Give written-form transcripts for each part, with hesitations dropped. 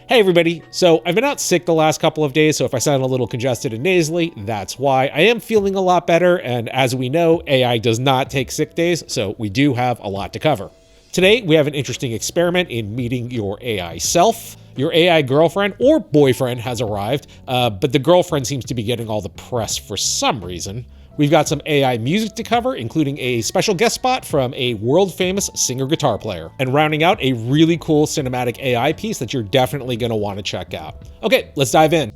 Hey everybody, so I've been out sick the last couple of days, so if I sound a little congested and nasally, that's why. I am feeling a lot better, and as we know, AI does not take sick days, so we do have a lot to cover. Today, we have an interesting experiment in meeting your AI self. Your AI girlfriend or boyfriend has arrived, but the girlfriend seems to be getting all the press for some reason. We've got some AI music to cover, including a special guest spot from a world-famous singer-guitar player. And rounding out, a really cool cinematic AI piece that you're definitely going to want to check out. Okay, let's dive in.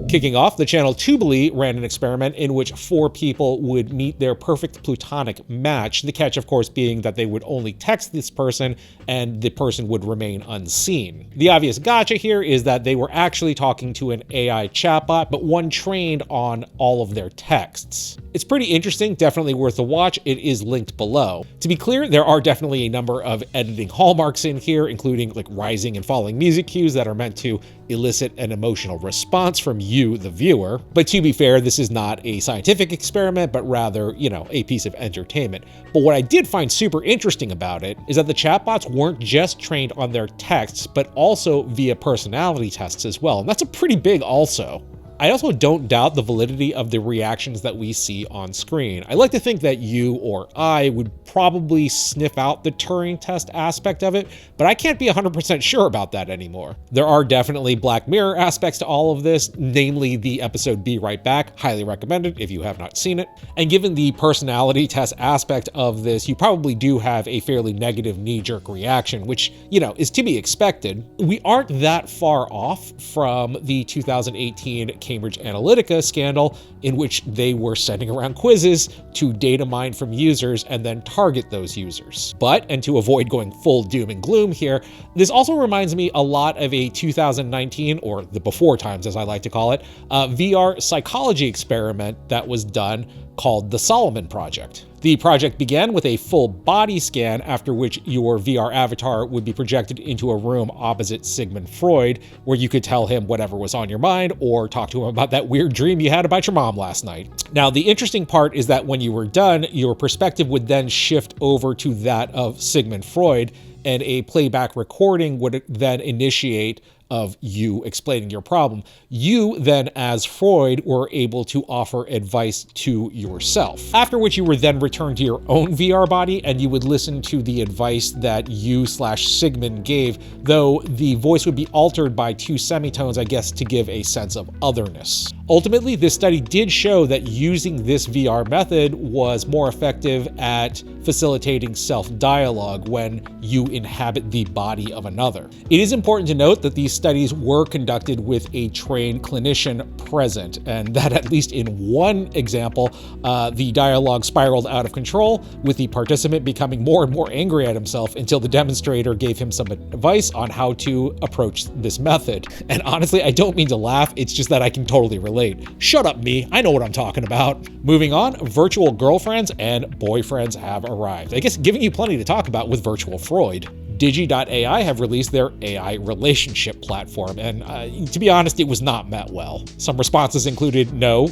Kicking off, the channel Twobilee ran an experiment in which 4 people would meet their perfect platonic match, the catch of course being that they would only text this person and the person would remain unseen. The obvious gotcha here is that they were actually talking to an AI chatbot, but one trained on all of their texts. It's pretty interesting, definitely worth a watch. It is linked below. To be clear, there are definitely a number of editing hallmarks in here, including like rising and falling music cues that are meant to elicit an emotional response from you, the viewer. But to be fair, this is not a scientific experiment, but rather, a piece of entertainment. But what I did find super interesting about it is that the chatbots weren't just trained on their texts, but also via personality tests as well. And that's a pretty big also. I also don't doubt the validity of the reactions that we see on screen. I like to think that you or I would probably sniff out the Turing test aspect of it, but I can't be 100% sure about that anymore. There are definitely Black Mirror aspects to all of this, namely the episode Be Right Back, highly recommended if you have not seen it. And given the personality test aspect of this, you probably do have a fairly negative knee-jerk reaction, which, is to be expected. We aren't that far off from the 2018 Cambridge Analytica scandal, in which they were sending around quizzes to data mine from users and then target those users. But, and to avoid going full doom and gloom here, this also reminds me a lot of a 2019, or the before times as I like to call it, VR psychology experiment that was done called the Solomon Project. The project began with a full body scan, after which your VR avatar would be projected into a room opposite Sigmund Freud, where you could tell him whatever was on your mind or talk to him about that weird dream you had about your mom last night. Now, the interesting part is that when you were done, your perspective would then shift over to that of Sigmund Freud, and a playback recording would then initiate of you explaining your problem. You then, as Freud, were able to offer advice to yourself. After which you were then returned to your own VR body and you would listen to the advice that you/Sigmund gave, though the voice would be altered by 2 semitones, I guess, to give a sense of otherness. Ultimately, this study did show that using this VR method was more effective at facilitating self-dialogue when you inhabit the body of another. It is important to note that these studies were conducted with a trained clinician present, and that at least in one example, the dialogue spiraled out of control, with the participant becoming more and more angry at himself until the demonstrator gave him some advice on how to approach this method. And honestly, I don't mean to laugh, it's just that I can totally relate. Shut up, me. I know what I'm talking about. Moving on, virtual girlfriends and boyfriends have arrived. I guess giving you plenty to talk about with virtual Freud. Digi.ai have released their AI relationship platform, and to be honest, it was not met well. Some responses included, no,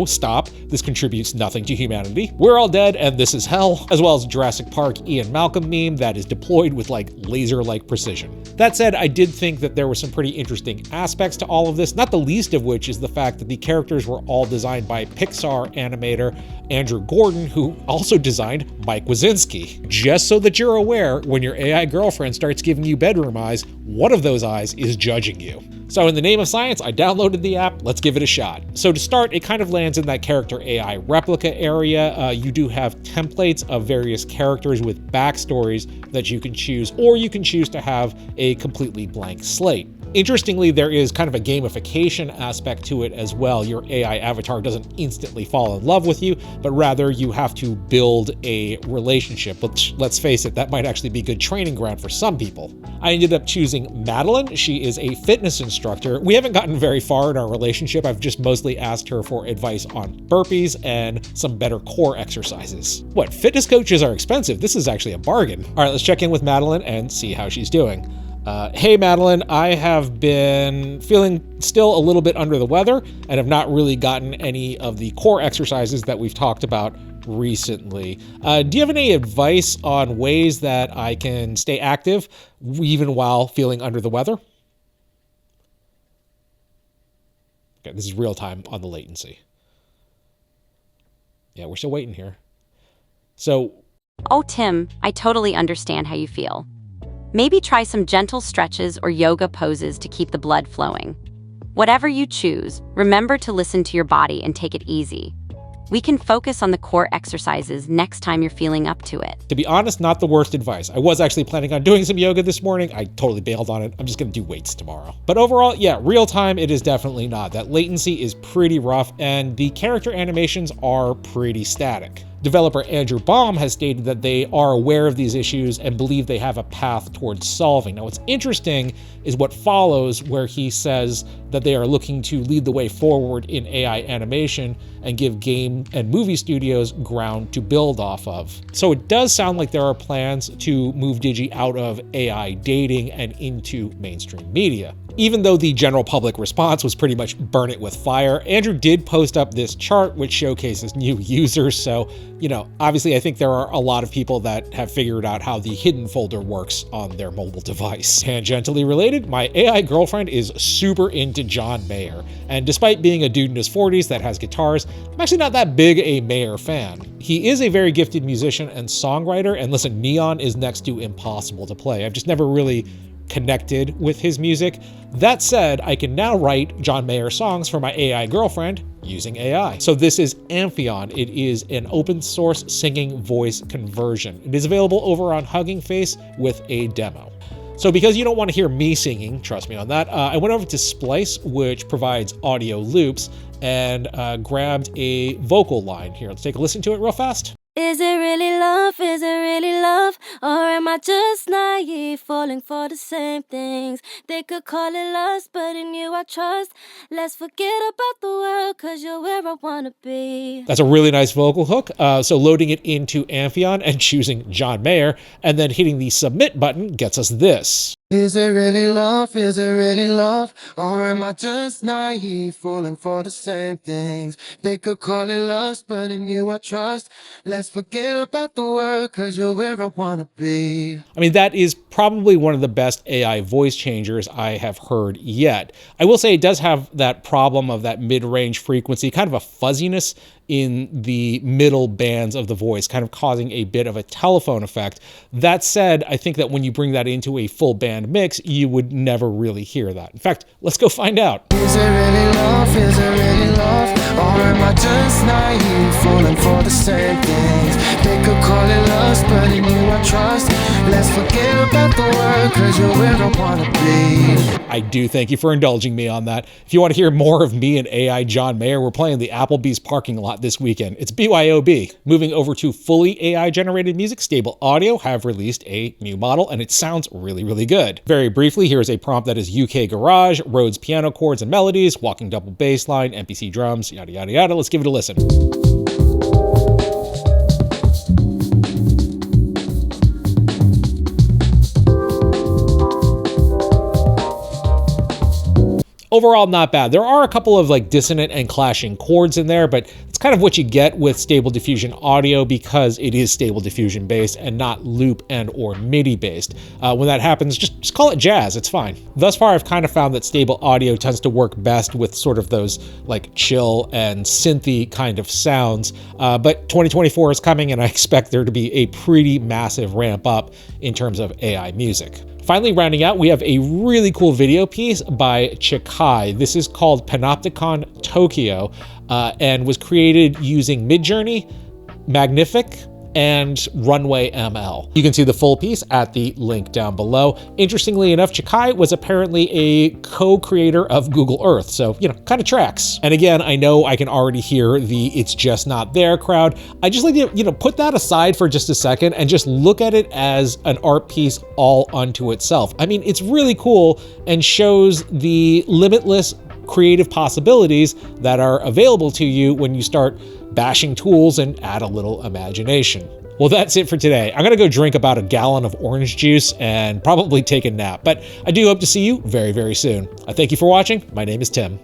stop, this contributes nothing to humanity, we're all dead and this is hell, as well as Jurassic Park Ian Malcolm meme that is deployed with laser-like precision. That said, I did think that there were some pretty interesting aspects to all of this, not the least of which is the fact that the characters were all designed by Pixar animator Andrew Gordon, who also designed Mike Wazowski. Just so that you're aware, when your AI girlfriend starts giving you bedroom eyes, one of those eyes is judging you. So in the name of science, I downloaded the app, let's give it a shot. So to start, it kind of lands in that character AI replica area. You do have templates of various characters with backstories that you can choose, or you can choose to have a completely blank slate. Interestingly, there is kind of a gamification aspect to it as well. Your AI avatar doesn't instantly fall in love with you, but rather you have to build a relationship, which, let's face it, that might actually be good training ground for some people. I ended up choosing Madeline. She is a fitness instructor. We haven't gotten very far in our relationship. I've just mostly asked her for advice on burpees and some better core exercises. What, fitness coaches are expensive? This is actually a bargain. All right, let's check in with Madeline and see how she's doing. Hey Madeline, I have been feeling still a little bit under the weather and have not really gotten any of the core exercises that we've talked about recently. Do you have any advice on ways that I can stay active even while feeling under the weather? Okay, this is real time on the latency. Yeah, we're still waiting here. So, oh, Tim, I totally understand how you feel. Maybe try some gentle stretches or yoga poses to keep the blood flowing. Whatever you choose, remember to listen to your body and take it easy. We can focus on the core exercises next time you're feeling up to it. to be honest, not the worst advice. I was actually planning on doing some yoga this morning. I totally bailed on it. I'm just going to do weights tomorrow. But overall, yeah, real time, it is definitely not. That latency is pretty rough, and the character animations are pretty static. Developer Andrew Baum has stated that they are aware of these issues and believe they have a path towards solving. Now, what's interesting is what follows, where he says that they are looking to lead the way forward in AI animation and give game and movie studios ground to build off of. So it does sound like there are plans to move Digi out of AI dating and into mainstream media. Even though the general public response was pretty much burn it with fire, Andrew did post up this chart which showcases new users. So, obviously I think there are a lot of people that have figured out how the hidden folder works on their mobile device. Tangentially related, my AI girlfriend is super into John Mayer. And despite being a dude in his 40s that has guitars, I'm actually not that big a Mayer fan. He is a very gifted musician and songwriter, and listen, Neon is next to impossible to play. I've just never really connected with his music. That said, I can now write John Mayer songs for my AI girlfriend using AI. So this is Amphion. It is an open source singing voice conversion. It is available over on Hugging Face with a demo. So because you don't want to hear me singing, trust me on that, I went over to Splice, which provides audio loops, and grabbed a vocal line here. Let's take a listen to it real fast. Is it really love? Is it really love? Or am I just naive, falling for the same things? They could call it lust, but in you I trust. Let's forget about the world, cause you're where I wanna be. That's a really nice vocal hook. So loading it into Amphion and choosing John Mayer, and then hitting the submit button gets us this. Is it really love? Is it really love? Or am I just naive, falling for the same things? They could call it lust, but in you I trust. Let's forget about the world, cause you're where I wanna be. I mean, that is probably one of the best AI voice changers I have heard yet. I will say it does have that problem of that mid-range frequency, kind of a fuzziness in the middle bands of the voice, kind of causing a bit of a telephone effect. That said, I think that when you bring that into a full band mix, you would never really hear that. In fact, let's go find out. Is it really love? Is it really love? Or am I just naive, falling for the same things? They could call it lust, but in you I trust. Let's forget about the world, cause you're where I wanna be. I do thank you for indulging me on that. If you want to hear more of me and AI John Mayer, we're playing the Applebee's parking lot this weekend. It's BYOB. Moving over to fully AI generated music, Stable Audio have released a new model, and it sounds really, really good. Very briefly, here is a prompt that is UK Garage, Rhodes piano chords and melodies, walking double bass line, MPC drums, yada, yada, yada. Let's give it a listen. Overall, not bad. There are a couple of dissonant and clashing chords in there, but it's kind of what you get with Stable Diffusion audio because it is Stable Diffusion based and not loop and or MIDI based. When that happens, just call it jazz. It's fine. Thus far, I've kind of found that Stable Audio tends to work best with sort of those chill and synthy kind of sounds. But 2024 is coming, and I expect there to be a pretty massive ramp up in terms of AI music. Finally, rounding out, we have a really cool video piece by Chikai. This is called Panopticon Tokyo and was created using Midjourney, Magnific, and Runway ML. You can see the full piece at the link down below. Interestingly enough, Chikai was apparently a co-creator of Google Earth, so, kind of tracks. And again, I know I can already hear the "it's just not there" crowd. I just like to, put that aside for just a second and just look at it as an art piece all unto itself. I mean, it's really cool and shows the limitless creative possibilities that are available to you when you start bashing tools and add a little imagination. Well, that's it for today. I'm gonna go drink about a gallon of orange juice and probably take a nap, but I do hope to see you very, very soon. I thank you for watching. My name is Tim.